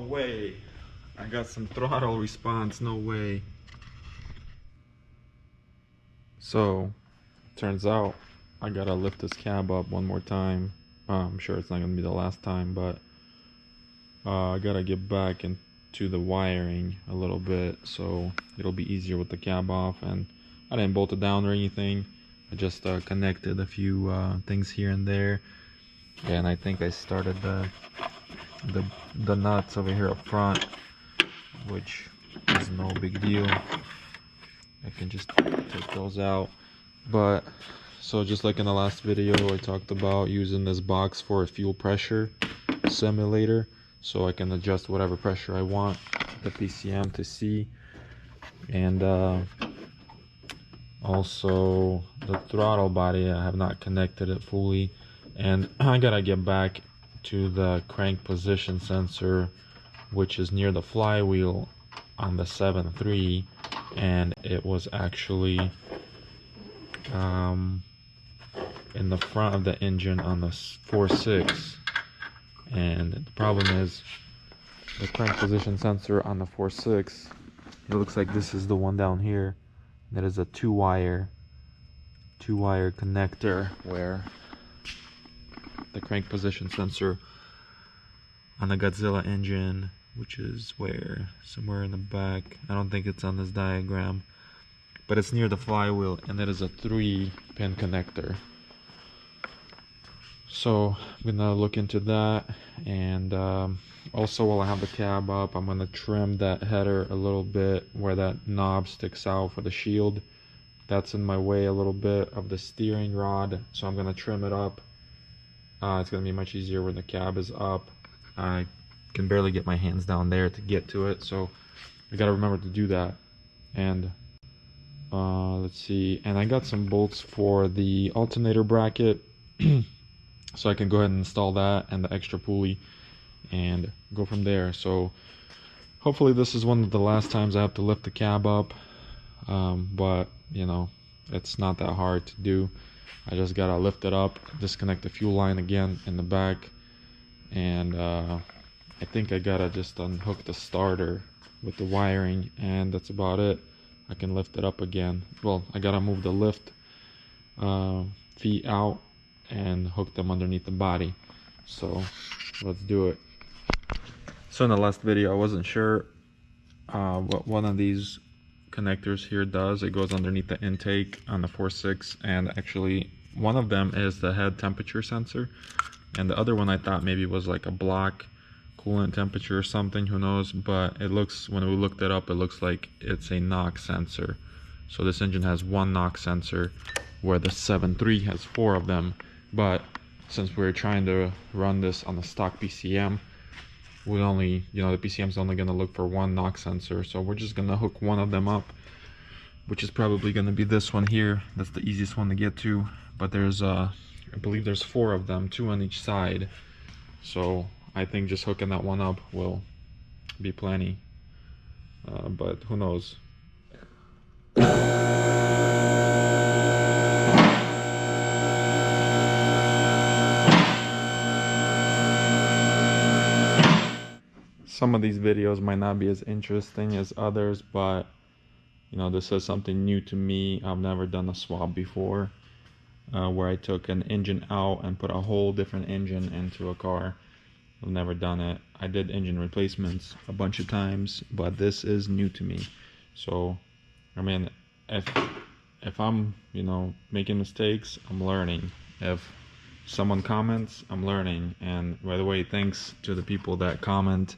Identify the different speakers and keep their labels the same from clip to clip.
Speaker 1: way. I got some throttle response, no way. So, turns out I gotta lift this cab up one more time. I'm sure it's not gonna be the last time, but I gotta get back into the wiring a little bit so it'll be easier with the cab off. And I didn't bolt it down or anything. I just connected a few things here and there, and I think I started the nuts over here up front, which is no big deal. I can just take those out. But so just like in the last video, I talked about using this box for a fuel pressure simulator, so I can adjust whatever pressure I want the PCM to see. And also the throttle body, I have not connected it fully, and I gotta get back to the crank position sensor, which is near the flywheel on the 7.3, and it was actually in the front of the engine on the 4.6. And the problem is the crank position sensor on the 4.6, it looks like this is the one down here. That is a two-wire connector, where the crank position sensor on the Godzilla engine, which is where, somewhere in the back, I don't think it's on this diagram, but it's near the flywheel, and that is a 3-pin connector. So I'm gonna look into that. And also, while I have the cab up, I'm gonna trim that header a little bit where that knob sticks out for the shield. That's in my way a little bit of the steering rod, so I'm gonna trim it up. It's gonna be much easier when the cab is up. I can barely get my hands down there to get to it, so I gotta remember to do that. And let's see, and I got some bolts for the alternator bracket so I can go ahead and install that and the extra pulley and go from there. So hopefully this is one of the last times I have to lift the cab up, but you know, it's not that hard to do. I just gotta lift it up, disconnect the fuel line again in the back, and I think I gotta just unhook the starter with the wiring, and that's about it. I can lift it up again. Well, I gotta move the lift feet out and hook them underneath the body. So let's do it. So in the last video, I wasn't sure what one of these connectors here does. It goes underneath the intake on the 4.6, and actually one of them is the head temperature sensor, and the other one I thought maybe was like a block coolant temperature or something, who knows. But it looks, when we looked it up, it looks like it's a knock sensor. So this engine has one knock sensor, where the 7.3 has 4 of them. But since we're trying to run this on the stock PCM, we only, you know, the PCM is only going to look for one knock sensor, so we're just going to hook one of them up, which is probably going to be this one here. That's the easiest one to get to, but there's I believe there's 4 of them, 2 on each side, so I think just hooking that one up will be plenty, but who knows. Some of these videos might not be as interesting as others, but you know, this is something new to me. I've never done a swap before, where I took an engine out and put a whole different engine into a car. I've never done it. I did engine replacements a bunch of times, but this is new to me. So I mean, if I'm, you know, making mistakes, I'm learning. If someone comments, I'm learning. And by the way, thanks to the people that comment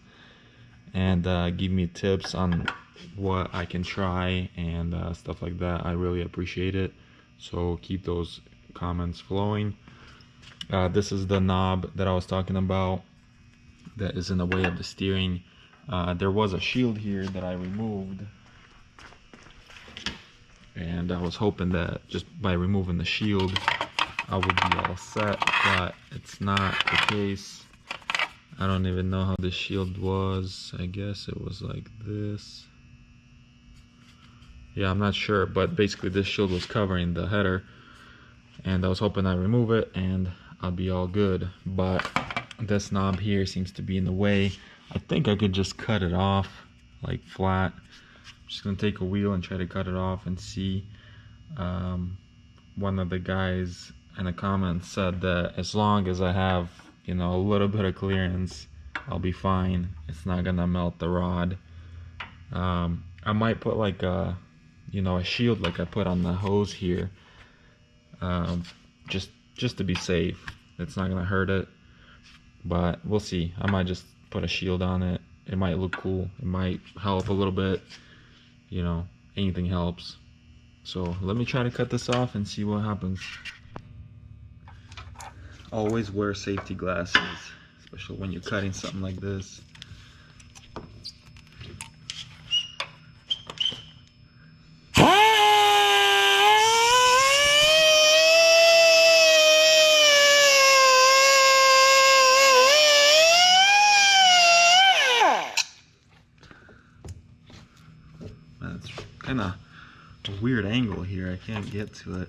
Speaker 1: and give me tips on what I can try and stuff like that. I really appreciate it, so keep those comments flowing. This is the knob that I was talking about that is in the way of the steering. There was a shield here that I removed, and I was hoping that just by removing the shield I would be all set, but it's not the case. I don't even know how this shield was. I guess it was like this. Yeah, I'm not sure, but basically this shield was covering the header, and I was hoping I remove it and I'll be all good. But this knob here seems to be in the way. I think I could just cut it off like flat. I'm just gonna take a wheel and try to cut it off and see. One of the guys in the comments said that as long as I have, you know, a little bit of clearance, I'll be fine. It's not gonna melt the rod. I might put like a, you know, a shield like I put on the hose here, just to be safe. It's not gonna hurt it, but we'll see. I might just put a shield on it. It might look cool. It might help a little bit. You know, anything helps. So let me try to cut this off and see what happens. Always wear safety glasses, especially when you're cutting something like this. That's kind of a weird angle here. I can't get to it.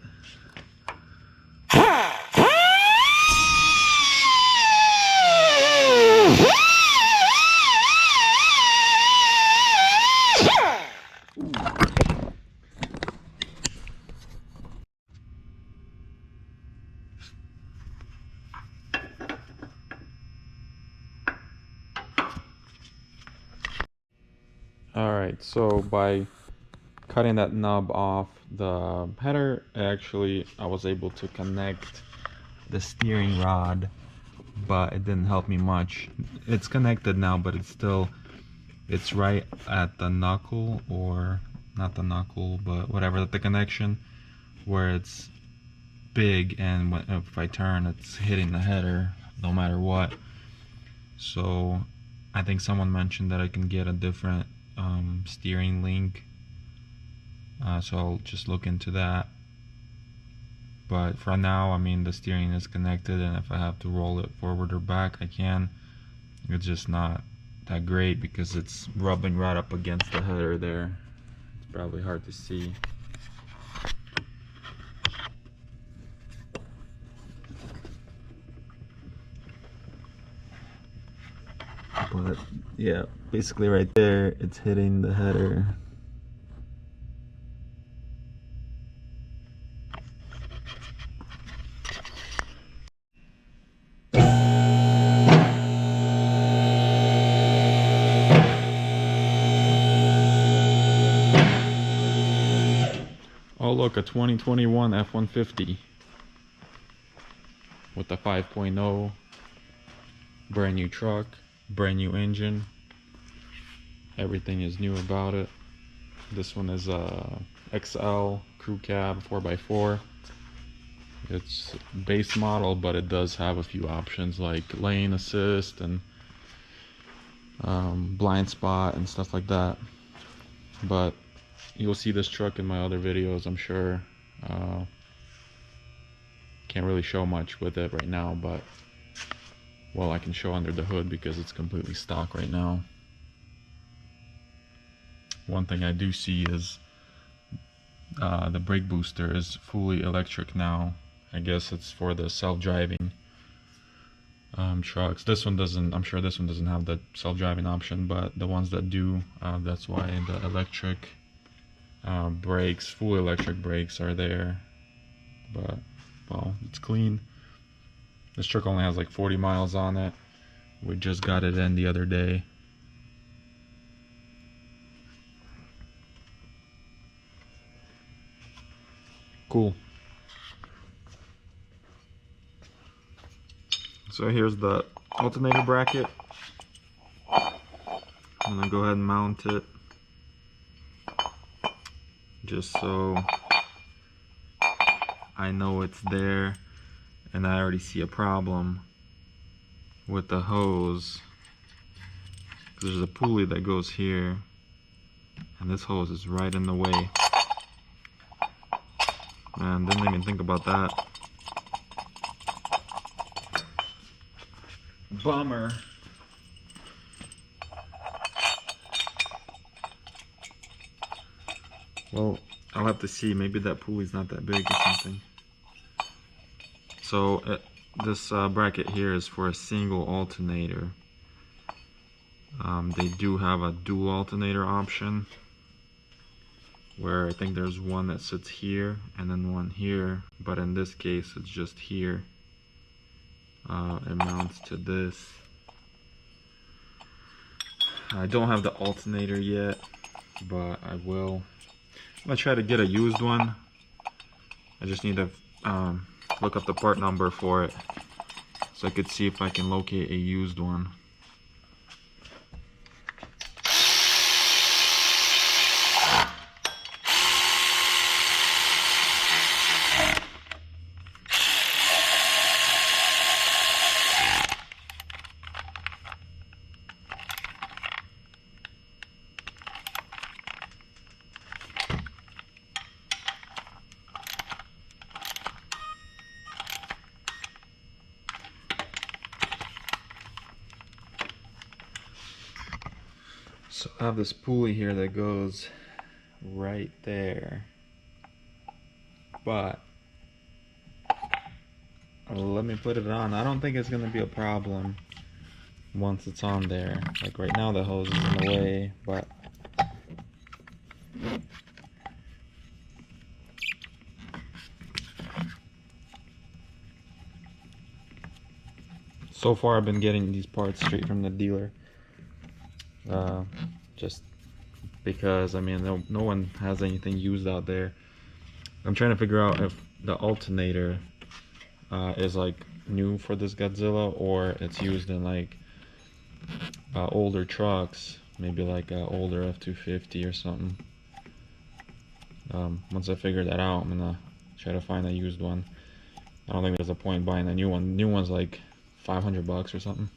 Speaker 1: Alright, so by cutting that knob off the header, actually I was able to connect the steering rod, but it didn't help me much. It's connected now, but it's right at the knuckle, or not the knuckle, but whatever, the connection where it's big, and if I turn, it's hitting the header no matter what. So I think someone mentioned that I can get a different steering link, so I'll just look into that. But for now, I mean, the steering is connected, and if I have to roll it forward or back, I can. It's just not that great because it's rubbing right up against the header there. It's probably hard to see. But yeah, basically right there, it's hitting the header. Oh look, a 2021 F-150 with the 5.0, brand new truck, brand new engine, everything is new about it. This one is a XL crew cab 4x4. It's base model, but it does have a few options like lane assist and blind spot and stuff like that. But you'll see this truck in my other videos, I'm sure. Can't really show much with it right now, but well, I can show under the hood because it's completely stock right now. One thing I do see is the brake booster is fully electric now. I guess it's for the self-driving trucks. This one doesn't, I'm sure this one doesn't have the self-driving option, but the ones that do, that's why the electric brakes, full electric brakes are there. But well, it's clean. This truck only has like 40 miles on it. We just got it in the other day. Cool. So here's the alternator bracket. I'm gonna go ahead and mount it just so I know it's there, and I already see a problem with the hose. There's a pulley that goes here, and this hose is right in the way. Man, didn't even think about that. Bummer. Well, I'll have to see. Maybe that pulley's not that big or something. So this bracket here is for a single alternator. They do have a dual alternator option, where I think there's one that sits here and then one here, but in this case it's just here. It mounts to this. I don't have the alternator yet, but I will. I'm gonna try to get a used one. I just need to look up the part number for it so I could see if I can locate a used one. So I have this pulley here that goes right there, but let me put it on. I don't think it's gonna be a problem once it's on there. Like right now the hose is in the way, but so far I've been getting these parts straight from the dealer. Just because, I mean, no one has anything used out there. I'm trying to figure out if the alternator is like new for this Godzilla, or it's used in like older trucks, maybe like older F-250 or something. Once I figure that out, I'm gonna try to find a used one. I don't think there's a point buying a new one. New one's like $500 or something.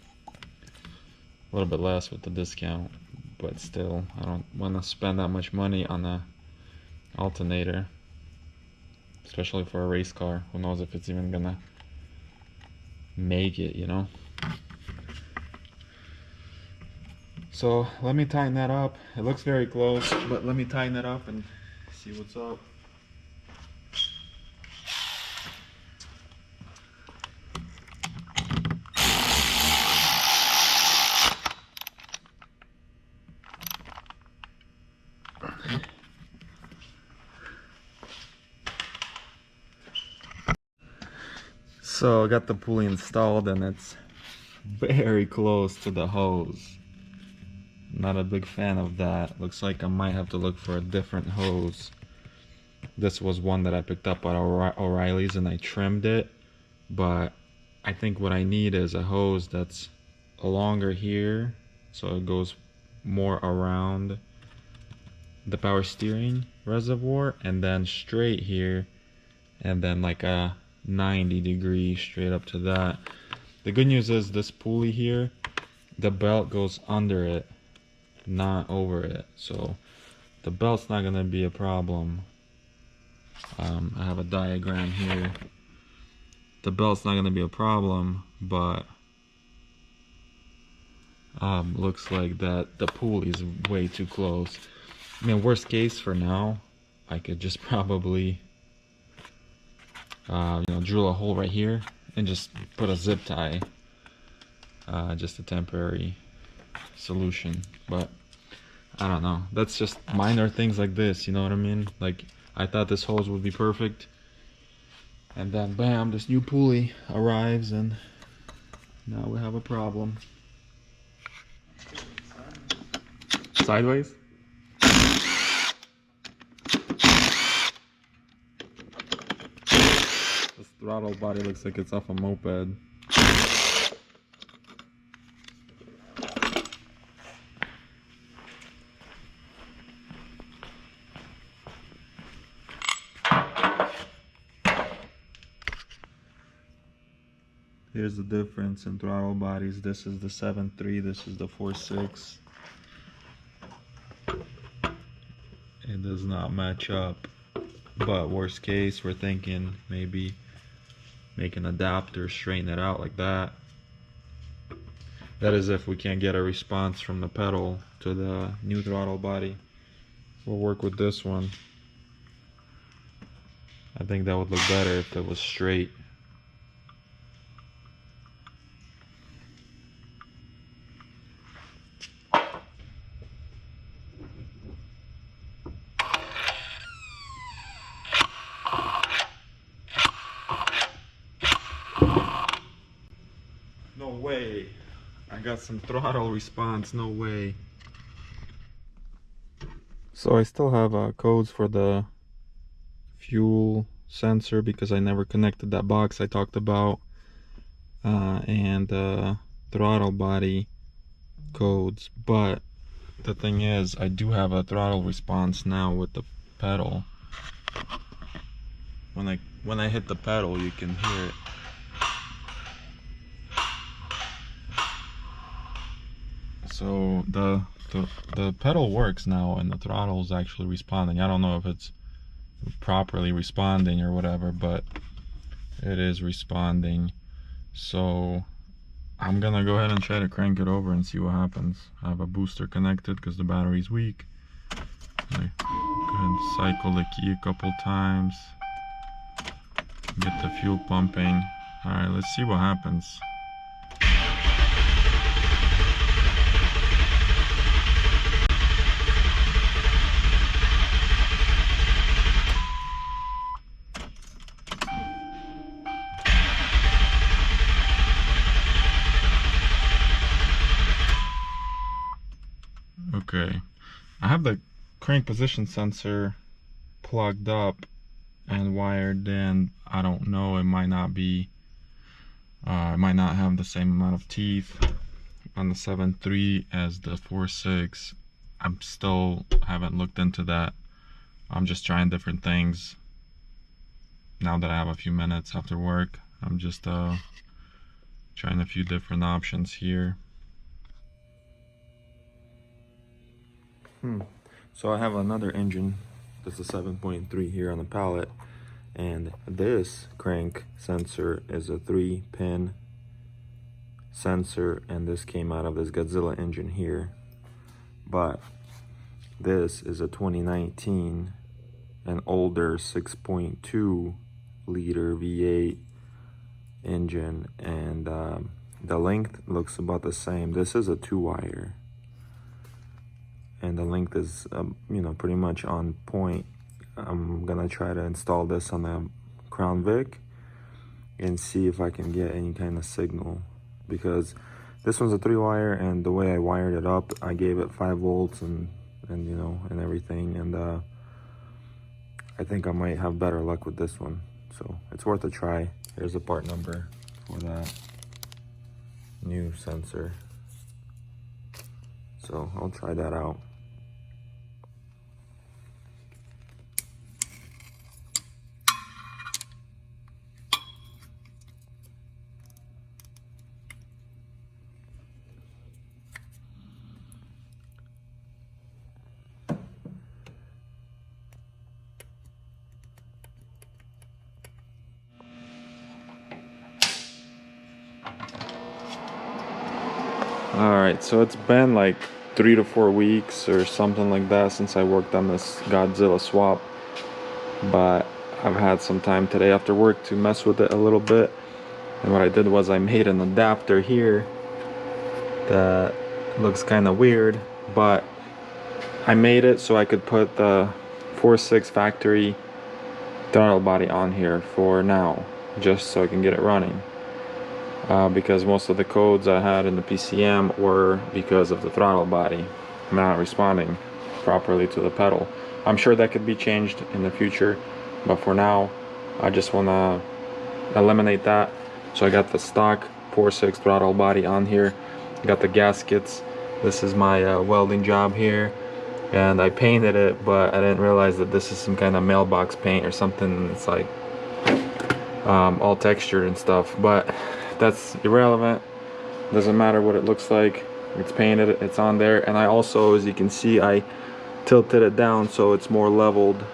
Speaker 1: A little bit less with the discount, but still, I don't want to spend that much money on the alternator, especially for a race car. Who knows if it's even gonna make it, you know? So let me tighten that up. It looks very close, but let me tighten it up and see what's up. So I got the pulley installed and it's very close to the hose. Not a big fan of that. Looks like I might have to look for a different hose. This was one that I picked up at O'Reilly's and I trimmed it, but I think what I need is a hose that's longer here, so it goes more around the power steering reservoir, and then straight here, and then like a 90 degree straight up to that. The good news is this pulley here, the belt goes under it, not over it, so the belt's not gonna be a problem. I have a diagram here. The belt's not gonna be a problem, but looks like that the pulley's way too close. I mean, worst case for now, I could just probably drill a hole right here and just put a zip tie, just a temporary solution. But I don't know, that's just minor things like this, you know what I mean? Like, I thought this hose would be perfect, and then bam, this new pulley arrives and now we have a problem. Sideways? This throttle body looks like it's off a moped. Here's the difference in throttle bodies. This is the 7.3, this is the 4.6. It does not match up. But worst case, we're thinking maybe make an adapter, straighten it out like that. That is if we can't get a response from the pedal to the new throttle body. We'll work with this one. I think that would look better if it was straight. got some throttle response, no way. So I still have codes for the fuel sensor because I never connected that box I talked about, and throttle body codes, but the thing is I do have a throttle response now with the pedal. When I hit the pedal, you can hear it. So the pedal works now and the throttle is actually responding. I don't know if it's properly responding or whatever, but it is responding. So I'm gonna go ahead and try to crank it over and see what happens. I have a booster connected because the battery's weak. Go ahead and cycle the key a couple times. Get the fuel pumping. Alright, let's see what happens. Okay, I have the crank position sensor plugged up and wired in. I don't know, it might not be, it might not have the same amount of teeth on the 7.3 as the 4.6. I'm still haven't looked into that. I'm just trying different things now that I have a few minutes after work. I'm just trying a few different options here. So I have another engine. This is a 7.3 here on the pallet, and this crank sensor is a 3-pin sensor, and this came out of this Godzilla engine here. But this is a 2019, an older 6.2 liter V8 engine, and the length looks about the same. This is a 2-wire. And the length is, you know, pretty much on point. I'm gonna try to install this on the crownvic and see if I can get any kind of signal, because this one's a 3-wire, and the way I wired it up, I gave it 5 volts and you know, and everything, and I think I might have better luck with this one, so it's worth a try. Here's the part number for that new sensor, so I'll try that out. Alright, so it's been like 3 to 4 weeks or something like that since I worked on this Godzilla swap, but I've had some time today after work to mess with it a little bit, and what I did was I made an adapter here that looks kind of weird, but I made it so I could put the 4.6 factory throttle body on here for now, just so I can get it running. Because most of the codes I had in the PCM were because of the throttle body not responding properly to the pedal. I'm sure that could be changed in the future, but for now I just want to eliminate that. So I got the stock 4.6 throttle body on here. I got the gaskets. This is my welding job here, and I painted it, but I didn't realize that this is some kind of mailbox paint or something. It's like all textured and stuff, but that's irrelevant. Doesn't matter what it looks like. It's painted, it's on there. And I also, as you can see, I tilted it down so it's more leveled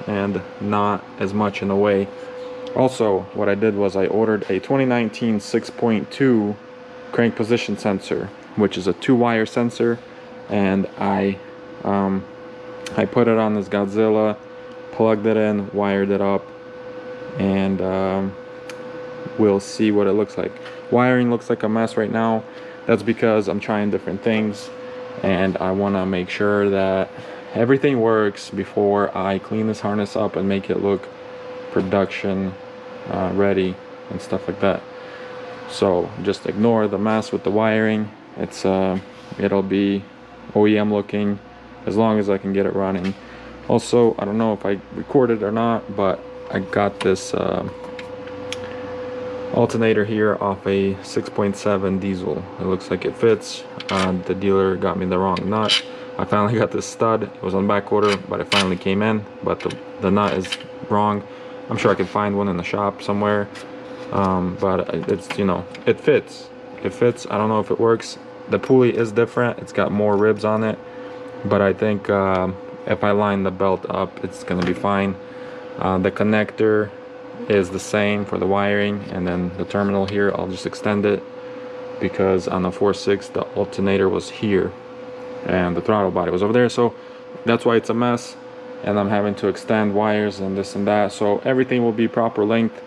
Speaker 1: and not as much in the way. Also, what I did was I ordered a 2019 6.2 crank position sensor, which is a 2-wire sensor, and I put it on this Godzilla, plugged it in, wired it up, and we'll see what it looks like. Wiring looks like a mess right now. That's because I'm trying different things, and I want to make sure that everything works before I clean this harness up and make it look production ready and stuff like that. So just ignore the mess with the wiring, It's it'll be OEM looking as long as I can get it running. Also, I don't know if I recorded or not, but I got this alternator here off a 6.7 diesel. It looks like it fits. The dealer got me the wrong nut. I finally got this stud. It was on back order, but it finally came in, but the nut is wrong. I'm sure I can find one in the shop somewhere, but it's, you know, it fits. It fits. I don't know if it works. The pulley is different. It's got more ribs on it, but I think if I line the belt up, it's gonna be fine. The connector is the same for the wiring, and then the terminal here, I'll just extend it because on the 4.6 the alternator was here and the throttle body was over there, so that's why it's a mess, and I'm having to extend wires and this and that. So everything will be proper length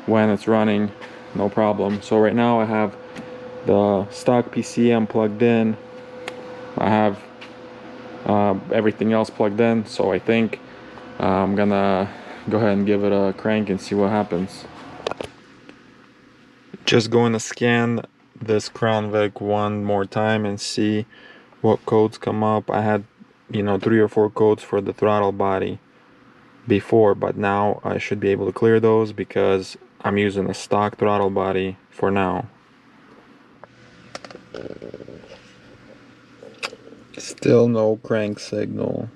Speaker 1: when it's running, no problem. So right now I have the stock PCM plugged in, I have everything else plugged in, so I think I'm gonna go ahead and give it a crank and see what happens. Just going to scan this crownvic one more time and see what codes come up. I had, you know, 3 or 4 codes for the throttle body before, but now I should be able to clear those because I'm using a stock throttle body for now. Still no crank signal.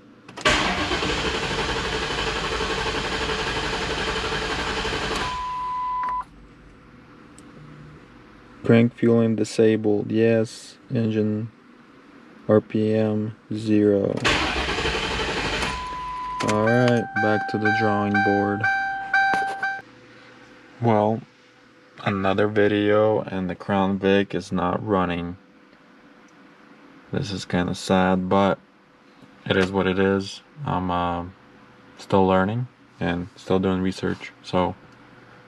Speaker 1: Crank fueling disabled, yes. Engine RPM 0. Alright, back to the drawing board. Well, another video and the crownvic is not running. This is kind of sad, but it is what it is. I'm still learning and still doing research, so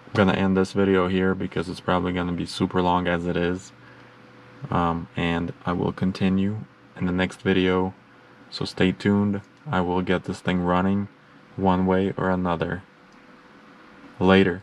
Speaker 1: I'm gonna end this video here because it's probably gonna be super long as it is. And I will continue in the next video, so stay tuned. I will get this thing running one way or another. Later.